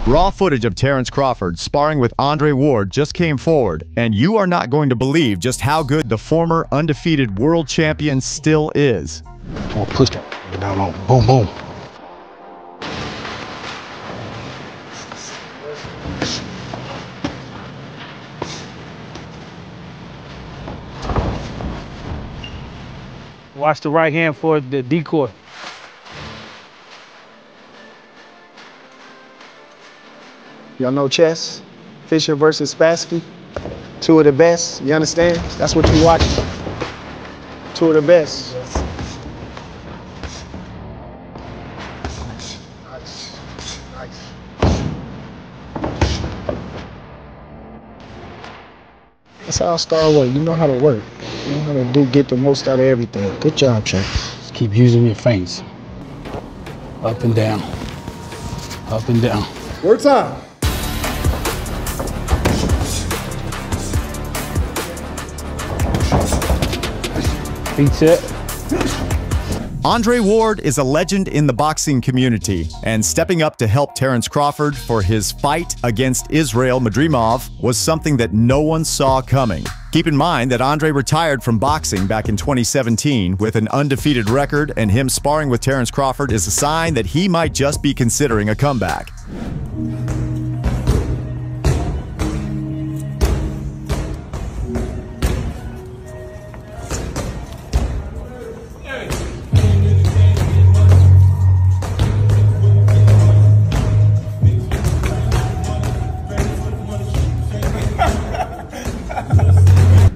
Raw footage of Terrance Crawford sparring with Andre Ward just came forward, and you are not going to believe just how good the former undefeated world champion still is. I'll push that down on boom, boom. Watch the right hand for the decoy. Y'all know chess? Fisher versus Spassky? Two of the best, you understand? That's what you watch. Two of the best. Nice. That's how Star work. You know how to work. You know how to get the most out of everything. Good job, Trey. Just keep using your feints. Up and down. Up and down. Work time. Feet set. Andre Ward is a legend in the boxing community, and stepping up to help Terrance Crawford for his fight against Israel Madrimov was something that no one saw coming. Keep in mind that Andre retired from boxing back in 2017 with an undefeated record, and him sparring with Terrance Crawford is a sign that he might just be considering a comeback.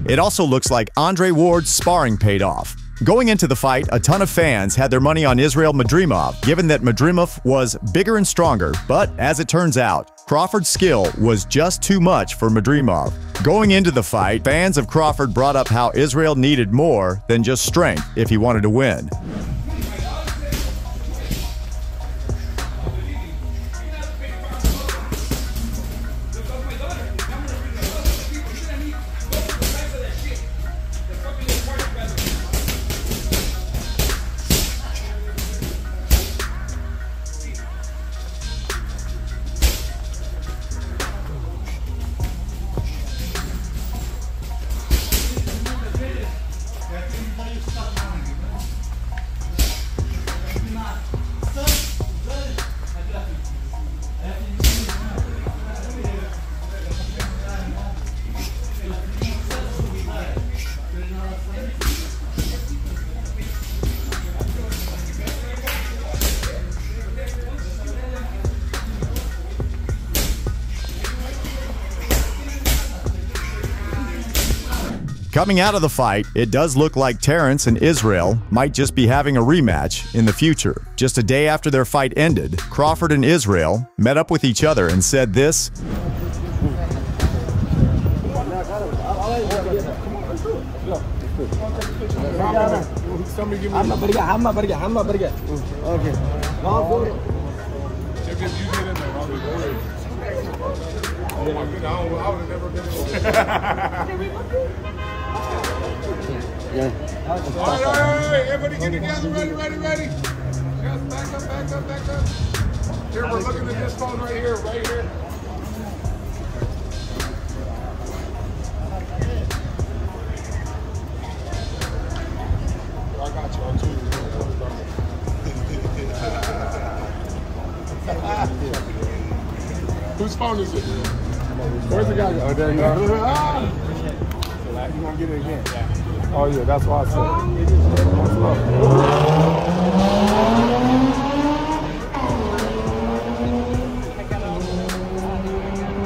It also looks like Andre Ward's sparring paid off. Going into the fight, a ton of fans had their money on Israel Madrimov, given that Madrimov was bigger and stronger, but as it turns out, Crawford's skill was just too much for Madrimov. Going into the fight, fans of Crawford brought up how Israel needed more than just strength if he wanted to win. Coming out of the fight, it does look like Terrance and Israel might just be having a rematch in the future. Just a day after their fight ended, Crawford and Israel met up with each other and said this. All right, everybody get together, ready. Yes, back up. Here, we're looking at this phone right here. I got you on two. Whose phone is it? Where's the guy? Oh, there you go. You gonna get it again? Oh yeah, that's why I said.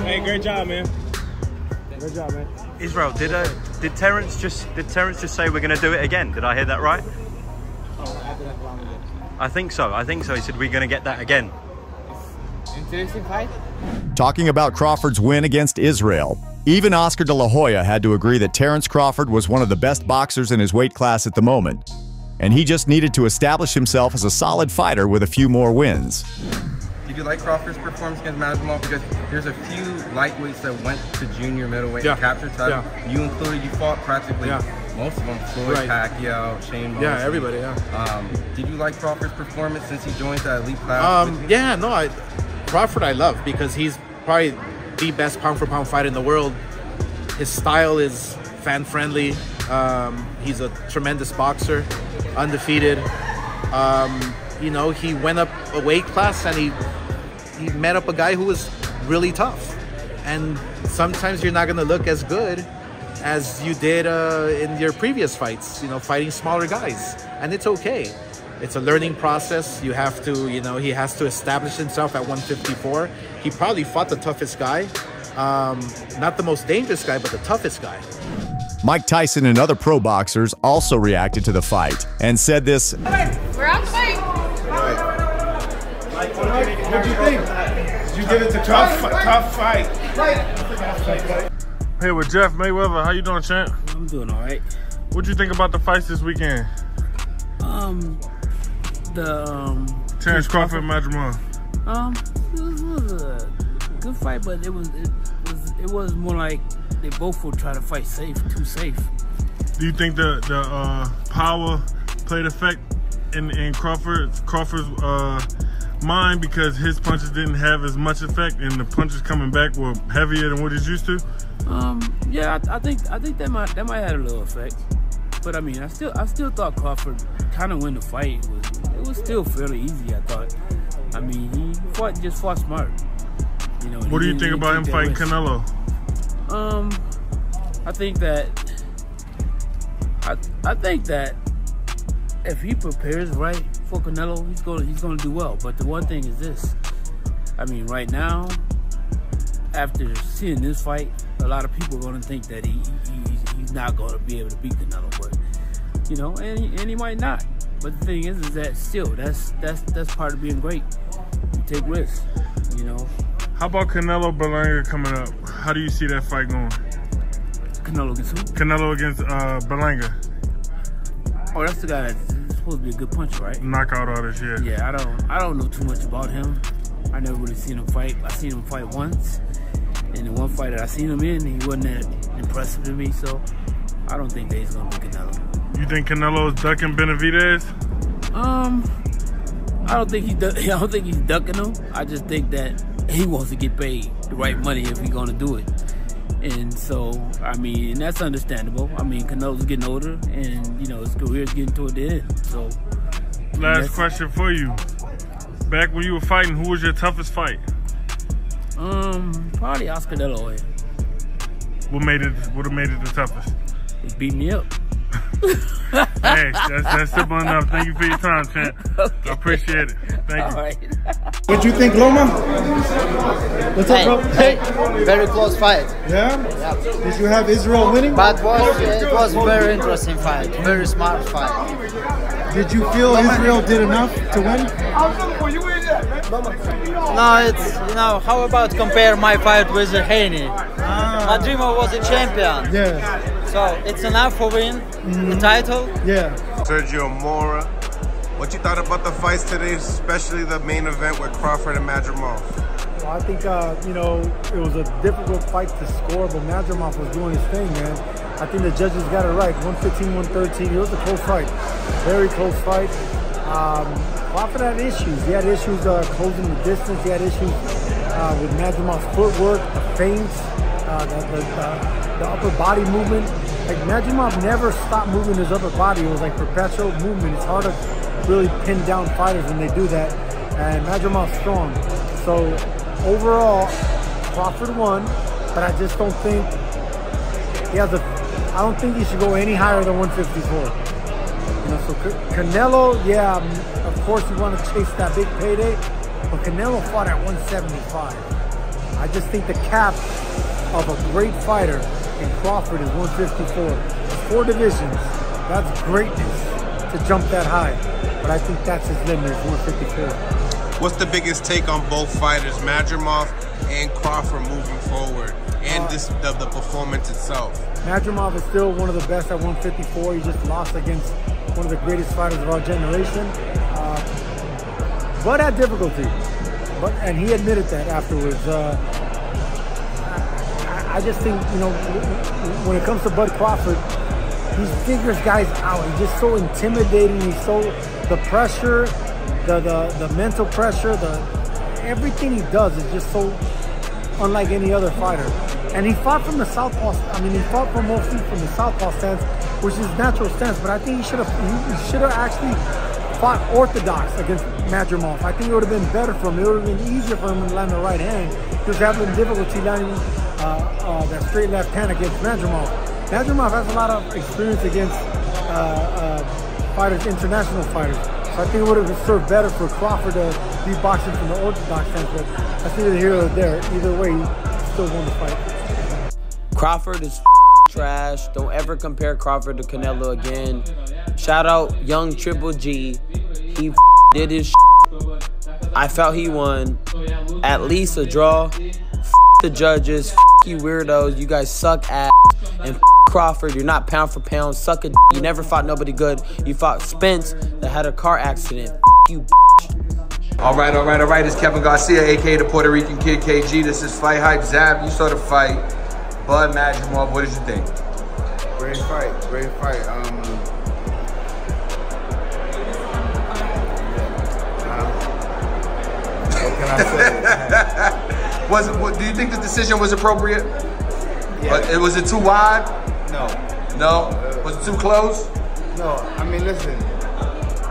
Hey, great job, man. Good job, man. Israel, did Terrance just say we're going to do it again? Did I hear that right? I think so. He said we're going to get that again. Interesting fight. Talking about Crawford's win against Israel, even Oscar De La Hoya had to agree that Terrance Crawford was one of the best boxers in his weight class at the moment, and he just needed to establish himself as a solid fighter with a few more wins. Did you like Crawford's performance against Madrimov? Because there's a few lightweights that went to junior middleweight and captured title. Yeah. You included, you fought practically most of them. Floyd, Pacquiao, Shane Mosley. Yeah, everybody, Did you like Crawford's performance since he joined that elite class? Yeah, no, Crawford I love because he's probably the best pound-for-pound fighter in the world. His style is fan-friendly. He's a tremendous boxer, undefeated. You know, he went up a weight class and he met up a guy who was really tough. And sometimes you're not going to look as good as you did in your previous fights, you know, fighting smaller guys. And it's okay. It's a learning process. You have to, you know, he has to establish himself at 154. He probably fought the toughest guy. Not the most dangerous guy, but the toughest guy. Mike Tyson and other pro boxers also reacted to the fight and said this. We're on fight. Mike, what do you think? Did you give it the tough fight? Hey, with Jeff Mayweather. How you doing, champ? I'm doing all right. What'd you think about the fights this weekend? Terrance Crawford, Madrimov. It was a good fight, but it was more like they both will try to fight safe, too safe. Do you think the power played effect in Crawford's mind because his punches didn't have as much effect and the punches coming back were heavier than what he's used to? Yeah, I think that might have a little effect. But I mean, I still thought Crawford kind of won the fight. It was still fairly easy, I thought. I mean, he just fought smart. You know. What do you think about him fighting Canelo? I think that if he prepares right for Canelo, he's gonna do well. But the one thing is this: I mean, right now, after seeing this fight, a lot of people are gonna think that he's not gonna be able to beat Canelo. But you know, and he might not. But the thing is that still, that's part of being great. You take risks, you know. How about Canelo Berlanga coming up? How do you see that fight going? Canelo against who? Canelo against Berlanga. Oh, that's the guy that's supposed to be a good puncher, right? Knockout artist, yeah. Yeah, I don't know too much about him. I never really seen him fight. I seen him fight once, and the one fight that I seen him in, he wasn't that impressive to me. So I don't think that he's gonna be Canelo. You think Canelo is ducking Benavidez? I don't think he's ducking him. I just think that he wants to get paid the right money if he's gonna do it. And so, I mean, and that's understandable. I mean, Canelo's getting older, and you know his career's getting toward the end. So, last question for you: back when you were fighting, who was your toughest fight? Probably Oscar De La Hoya. What have made it the toughest? He beat me up. Hey, that's simple enough. Thank you for your time, champ. Okay. I appreciate it. Thank you. All right. What'd you think, Loma? What's up, bro? Hey, very close fight. Yeah? Yeah. Did you have Israel winning? But it was a very interesting fight, very smart fight. Did you feel Israel did enough to win? No, it's, you know, how about compare my fight with Haney? Madrimov was a champion. Yeah. So it's enough for win the title. Yeah. Sergio Mora, what you thought about the fights today, especially the main event with Crawford and Madrimov? Well, I think, you know, it was a difficult fight to score, but Madrimov was doing his thing, man. I think the judges got it right. 115, 113. It was a close fight. Very close fight. Crawford had issues. He had issues closing the distance. He had issues with Madrimov's footwork, the feints, the upper body movement. Like Madrimov never stopped moving his upper body. It was like perpetual movement. It's hard to really pin down fighters when they do that. And Madrimov's strong. So overall, Crawford won, but I just don't think he has I don't think he should go any higher than 154. You know, so Canelo, yeah, of course you want to chase that big payday, but Canelo fought at 175. I just think the cap of a great fighter in Crawford is 154. 4 divisions, that's greatness to jump that high. But I think that's his limit, is 154. What's the biggest take on both fighters, Madrimov and Crawford, moving forward, and the performance itself? Madrimov is still one of the best at 154. He just lost against one of the greatest fighters of our generation, but at difficulty. And he admitted that afterwards. I just think, you know, when it comes to Bud Crawford, he figures guys out. He's just so intimidating. He's so, the pressure, the mental pressure, everything he does is just so unlike any other fighter. And he fought from the southpaw. I mean, he fought from mostly from the southpaw stance, which is natural stance. But I think he should have actually fought orthodox against Madrimov. I think it would have been better for him. It would have been easier for him to land the right hand. He was having difficulty landing that straight left hand against Madrimov. Madrimov has a lot of experience against fighters, international fighters. So I think it would have served better for Crawford to be boxing from the orthodox stance. But that's neither here or there. Either way, he still won the fight. Crawford is trash. Don't ever compare Crawford to Canelo again. Shout out young Triple G. He did his I felt he won. At least a draw. The judges. You weirdos. You guys suck ass. And Crawford, you're not pound for pound. Suck a You never fought nobody good. You fought Spence that had a car accident. You All right. It's Kevin Garcia, a.k.a. the Puerto Rican Kid, KG. This is Fight Hype. Zab, you saw the fight. Bud Madrimov, what did you think? Great fight. What can I say? Do you think the decision was appropriate? Yeah. Was it too wide? No. No? Was it too close? No. I mean, listen.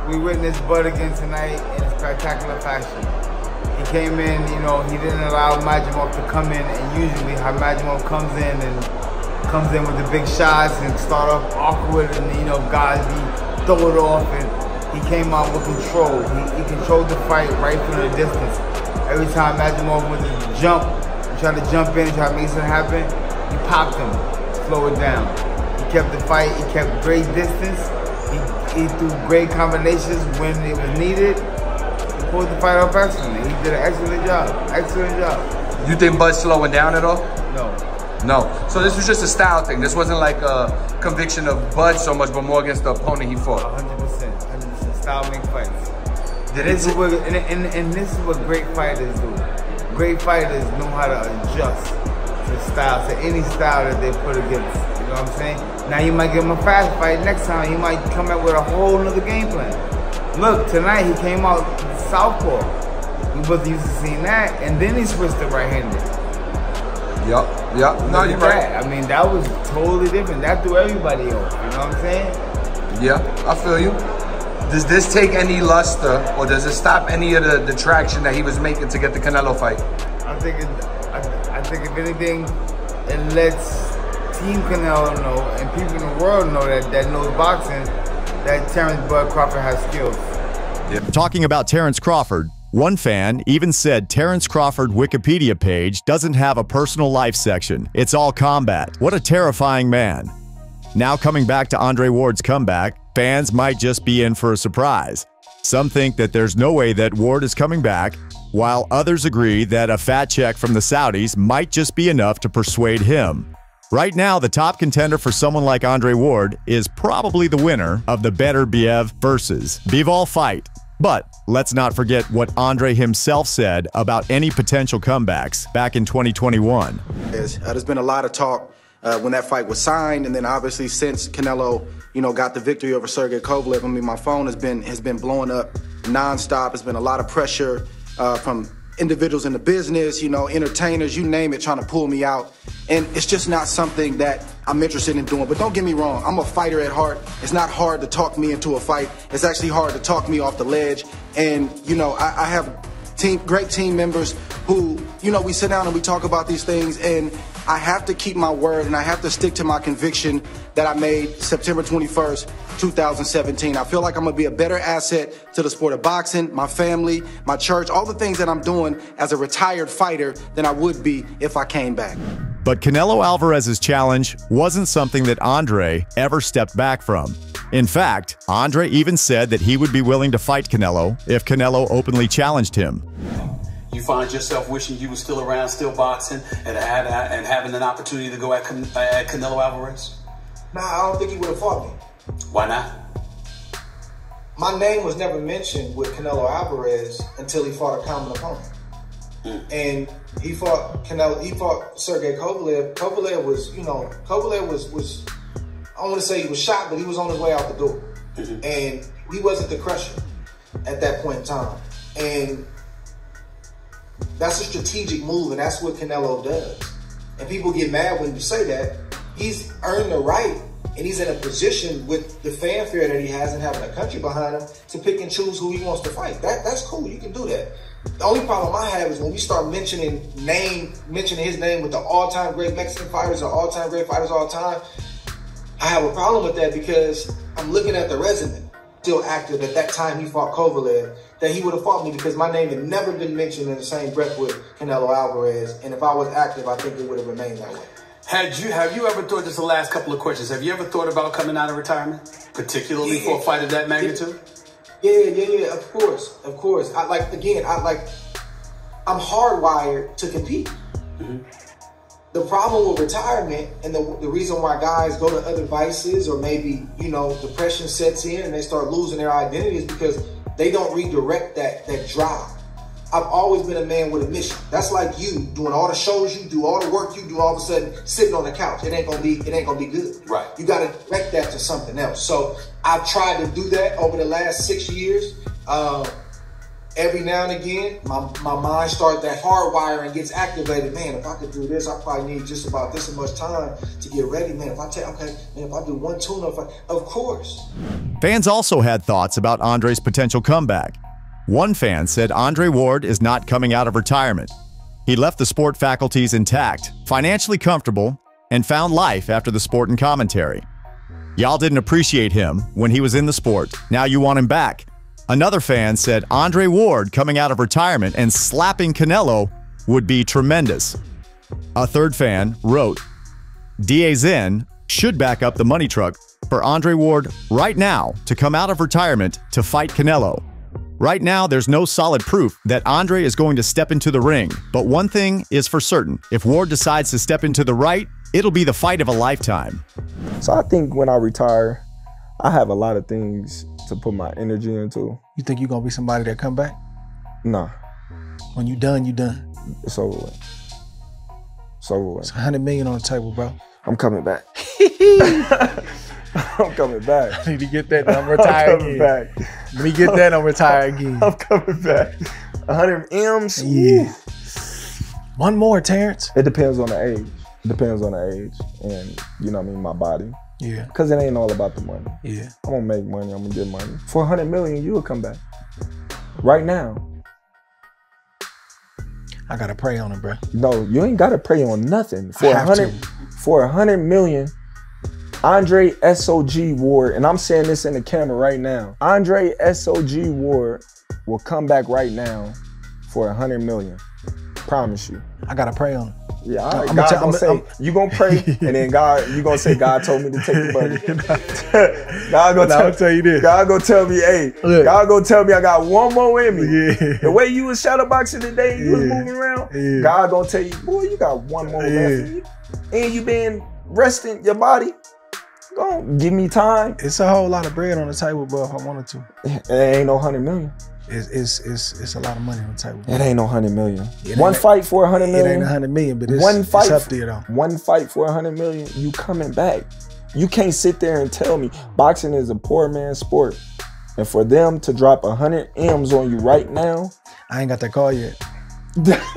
We witnessed Bud again tonight in a spectacular fashion. He came in, you know, he didn't allow Madrimov to come in, and usually how Madrimov comes in with the big shots and start off awkward, and you know, guys throw it off, and he came out with control. He controlled the fight right from the distance. Every time Madrimov went to jump, try to jump in, try to make something happen, he popped him, slow it down. He kept the fight, he kept great distance, he threw great combinations when it was needed. He pulled the fight off excellently. He did an excellent job. You think Bud's slowing down at all? No. So this was just a style thing. This wasn't like a conviction of Bud so much, but more against the opponent he fought. 100%. Style make fights. This is what great fighters do. Great fighters know how to adjust to style, to any style that they put against. You know what I'm saying? Now you might give him a fast fight. Next time he might come out with a whole nother game plan. Look, tonight he came out southpaw. We wasn't used to seeing that, and then he switched to right-handed. Yup. No, you're right. I mean, that was totally different. That threw everybody off. You know what I'm saying? Yeah, I feel you. Does this take any luster, or does it stop any of the traction that he was making to get the Canelo fight? I think if anything, it lets Team Canelo know and people in the world know that knows boxing, that Terrance Bud Crawford has skills. Yeah. Talking about Terrance Crawford, one fan even said Terrance Crawford Wikipedia page doesn't have a personal life section. It's all combat. What a terrifying man. Now coming back to Andre Ward's comeback, fans might just be in for a surprise. Some think that there's no way that Ward is coming back, while others agree that a fat check from the Saudis might just be enough to persuade him. Right now, the top contender for someone like Andre Ward is probably the winner of the Beterbiev versus Bivol fight. But let's not forget what Andre himself said about any potential comebacks back in 2021. There's been a lot of talk when that fight was signed, and then obviously since Canelo, got the victory over Sergey Kovalev. I mean, my phone has been blowing up nonstop. There's been a lot of pressure from individuals in the business, entertainers, you name it, trying to pull me out. And it's just not something that I'm interested in doing. But don't get me wrong, I'm a fighter at heart. It's not hard to talk me into a fight. It's actually hard to talk me off the ledge. And, I have great team members who, we sit down and we talk about these things, and I have to keep my word and I have to stick to my conviction that I made September 21st, 2017. I feel like I'm gonna be a better asset to the sport of boxing, my family, my church, all the things that I'm doing as a retired fighter than I would be if I came back. But Canelo Alvarez's challenge wasn't something that Andre ever stepped back from. In fact, Andre even said that he would be willing to fight Canelo if Canelo openly challenged him. You find yourself wishing you were still around, still boxing, and having an opportunity to go at Canelo Alvarez? Nah, I don't think he would have fought me. Why not? My name was never mentioned with Canelo Alvarez until he fought a common opponent. And he fought Sergey Kovalev. Kovalev was, Kovalev was, I don't want to say he was shot, but he was on his way out the door. And he wasn't the crusher at that point in time. And That's a strategic move, and that's what Canelo does. And people get mad when you say that. He's earned the right, and he's in a position with the fanfare that he has and having a country behind him to pick and choose who he wants to fight. That's cool. You can do that. The only problem I have is when we start mentioning his name with the all-time great Mexican fighters or all-time great fighters all time. I have a problem with that because I'm looking at the resume. Still active at that time he fought Kovalev, that he would have fought me because my name had never been mentioned in the same breath with Canelo Alvarez. And if I was active, I think it would have remained that way. Have you ever thought, just the last couple of questions, have you ever thought about coming out of retirement, particularly for a fight of that magnitude? Yeah, of course. I'm hardwired to compete. The problem with retirement and the reason why guys go to other vices or maybe, depression sets in and they start losing their identity is because they don't redirect that drive. I've always been a man with a mission. That's like you doing all the shows you do, all the work you do, all of a sudden sitting on the couch. It ain't gonna be good. Right. You gotta direct that to something else. So I've tried to do that over the last 6 years. Every now and again, my mind starts that hardwire and gets activated. Man, if I could do this, I probably need just about this much time to get ready. Man, if I do one tune-up, of course. Fans also had thoughts about Andre's potential comeback. One fan said Andre Ward is not coming out of retirement. He left the sport faculties intact, financially comfortable, and found life after the sport and commentary. Y'all didn't appreciate him when he was in the sport. Now you want him back. Another fan said Andre Ward coming out of retirement and slapping Canelo would be tremendous. A third fan wrote, DAZN should back up the money truck for Andre Ward right now to come out of retirement to fight Canelo. Right now, there's no solid proof that Andre is going to step into the ring, but one thing is for certain. If Ward decides to step into the right, it'll be the fight of a lifetime. So I think when I retire, I have a lot of things to put my energy into. You think you're gonna be somebody that come back? Nah. When you done, you done. It's over with. It's over with. It's 100 million on the table, bro. I'm coming back. I'm coming back. I need to get that and I'm retire again. Back. Let me get that and I'm retire again. I'm coming back. 100 M's? Yeah. One more, Terrence. It depends on the age. It depends on the age and, my body. Yeah. Because it ain't all about the money. Yeah. I'm going to make money. I'm going to get money. For 100 million, you will come back. Right now. I got to pray on it, bro. No, you ain't got to pray on nothing. For 100 million, Andre SOG Ward, and I'm saying this in the camera right now, Andre SOG Ward will come back right now for 100 million. Promise you. I got to pray on it. Yeah, all right. God gonna say, you gonna pray, and then you gonna say, God told me to take the money. God gonna tell you this. God gonna tell me, hey, look. God gonna tell me I got one more in me. Yeah. The way you was shadowboxing today, you was moving around, God gonna tell you, boy, you got one more left in you. And you been resting your body. Don't give me time. It's a whole lot of bread on the table, bro, if I wanted to. It ain't no 100 million. It's a lot of money on the table. Bro. It ain't no 100 million. One fight for 100 million. It ain't 100 million, but it's up there though. One fight for 100 million, you coming back. You can't sit there and tell me boxing is a poor man's sport. And for them to drop 100 M's on you right now. I ain't got that call yet.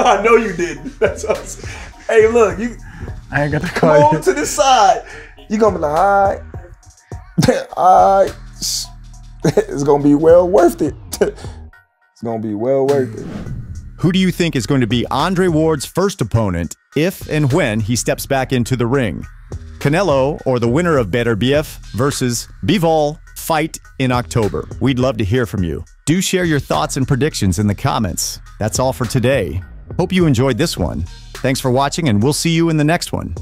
I know you didn't. That's what I'm saying. Hey, look, I ain't got that call yet. Move to the side. You gonna be like, all right. It's gonna be well worth it. It's gonna be well worth it. Who do you think is going to be Andre Ward's first opponent if and when he steps back into the ring? Canelo or the winner of Beterbiev versus Bivol fight in October? We'd love to hear from you. Do share your thoughts and predictions in the comments. That's all for today. Hope you enjoyed this one. Thanks for watching, and we'll see you in the next one.